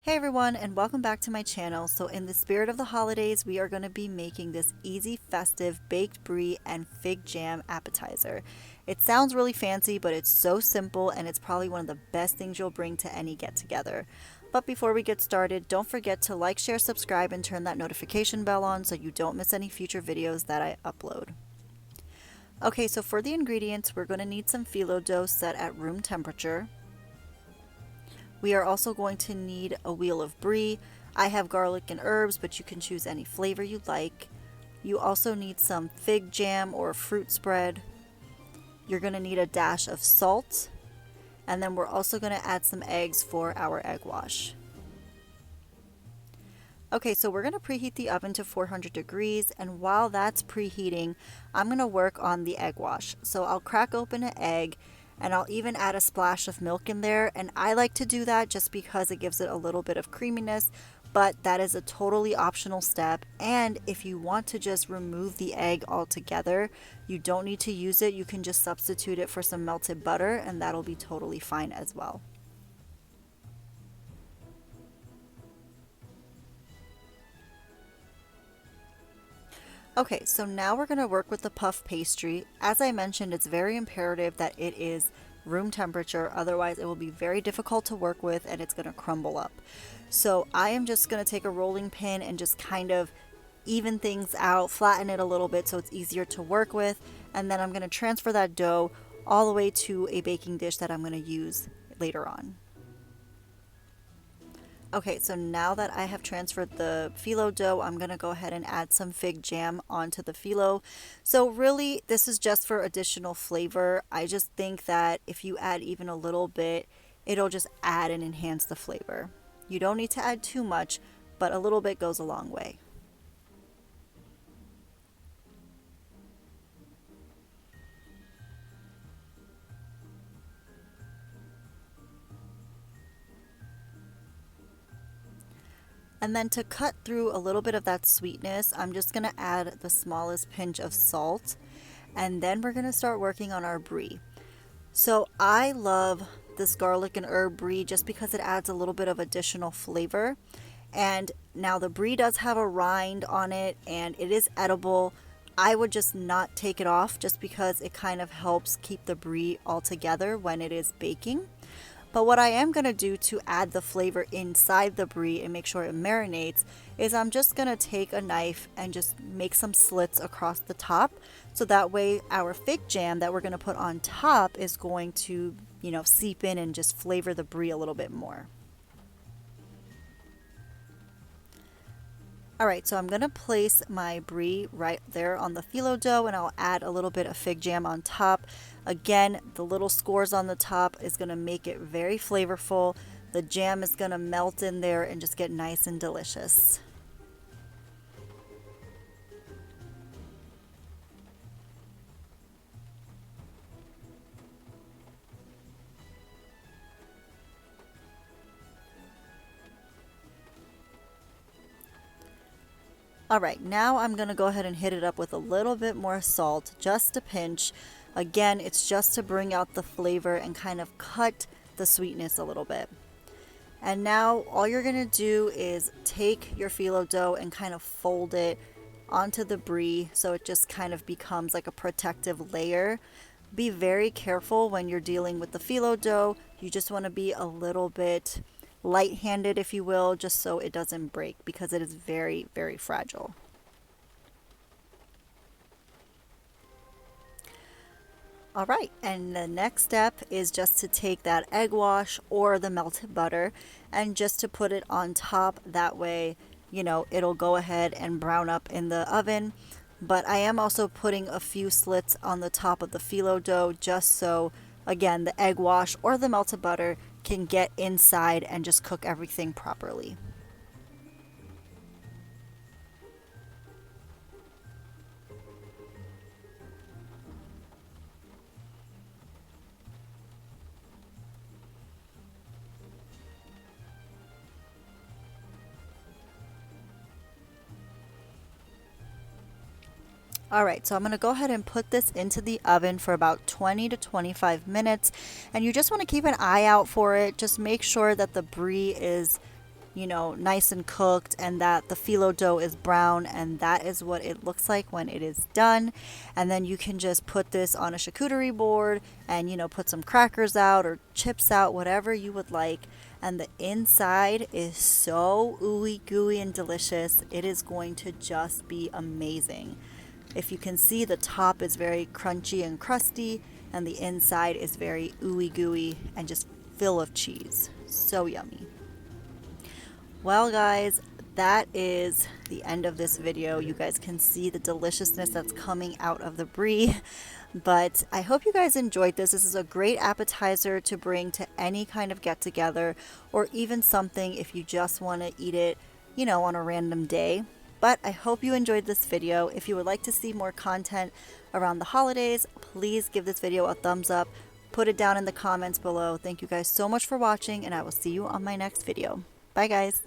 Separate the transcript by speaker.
Speaker 1: Hey everyone, and welcome back to my channel. So in the spirit of the holidays, we are going to be making this easy festive baked brie and fig jam appetizer. It sounds really fancy, but it's so simple and it's probably one of the best things you'll bring to any get together. But before we get started, don't forget to like, share, subscribe, and turn that notification bell on so you don't miss any future videos that I upload. Okay, so for the ingredients, we're going to need some phyllo dough set at room temperature. We are also going to need a wheel of brie. I have garlic and herbs, but you can choose any flavor you like. You also need some fig jam or fruit spread. You're going to need a dash of salt. And then we're also going to add some eggs for our egg wash. Okay, so we're going to preheat the oven to 400 degrees, and while that's preheating, I'm going to work on the egg wash. So I'll crack open an egg, and I'll even add a splash of milk in there, and I like to do that just because it gives it a little bit of creaminess, but that is a totally optional step. And if you want to just remove the egg altogether, you don't need to use it. You can just substitute it for some melted butter, and that'll be totally fine as well. Okay, so now we're going to work with the puff pastry. As I mentioned, it's very imperative that it is room temperature, otherwise it will be very difficult to work with and it's going to crumble up. So I am just going to take a rolling pin and just kind of even things out, flatten it a little bit so it's easier to work with, and then I'm going to transfer that dough all the way to a baking dish that I'm going to use later on. Okay, so now that I have transferred the phyllo dough, I'm going to go ahead and add some fig jam onto the phyllo. So really, this is just for additional flavor. I just think that if you add even a little bit, it'll just add and enhance the flavor. You don't need to add too much, but a little bit goes a long way. And then to cut through a little bit of that sweetness, I'm just going to add the smallest pinch of salt. And then we're going to start working on our brie. So I love this garlic and herb brie just because it adds a little bit of additional flavor. And now the brie does have a rind on it and it is edible. I would just not take it off just because it kind of helps keep the brie all together when it is baking. But what I am going to do to add the flavor inside the brie and make sure it marinates is I'm just going to take a knife and just make some slits across the top. So that way our fig jam that we're going to put on top is going to, seep in and just flavor the brie a little bit more. Alright, so I'm going to place my brie right there on the phyllo dough and I'll add a little bit of fig jam on top. Again, the little scores on the top is going to make it very flavorful. The jam is going to melt in there and just get nice and delicious. Alright, now I'm going to go ahead and hit it up with a little bit more salt, just a pinch. Again, it's just to bring out the flavor and kind of cut the sweetness a little bit. And now all you're going to do is take your phyllo dough and kind of fold it onto the brie so it just kind of becomes like a protective layer. Be very careful when you're dealing with the phyllo dough. You just want to be a little bit light-handed, if you will, just so it doesn't break because it is very, very fragile. All right, and the next step is just to take that egg wash or the melted butter and just to put it on top. That way, it'll go ahead and brown up in the oven. But I am also putting a few slits on the top of the phyllo dough just so, again, the egg wash or the melted butter can get inside and just cook everything properly. Alright, so I'm going to go ahead and put this into the oven for about 20 to 25 minutes. And you just want to keep an eye out for it. Just make sure that the brie is nice and cooked, and that the phyllo dough is brown, and that is what it looks like when it is done. And then you can just put this on a charcuterie board and put some crackers out or chips out, whatever you would like. And the inside is so ooey gooey and delicious. It is going to just be amazing. If you can see, the top is very crunchy and crusty, and the inside is very ooey gooey and just full of cheese. So yummy. Well, guys, that is the end of this video. You guys can see the deliciousness that's coming out of the brie. But I hope you guys enjoyed this. This is a great appetizer to bring to any kind of get together, or even something if you just want to eat it, on a random day. But I hope you enjoyed this video. If you would like to see more content around the holidays, please give this video a thumbs up. Put it down in the comments below. Thank you guys so much for watching, and I will see you on my next video. Bye, guys.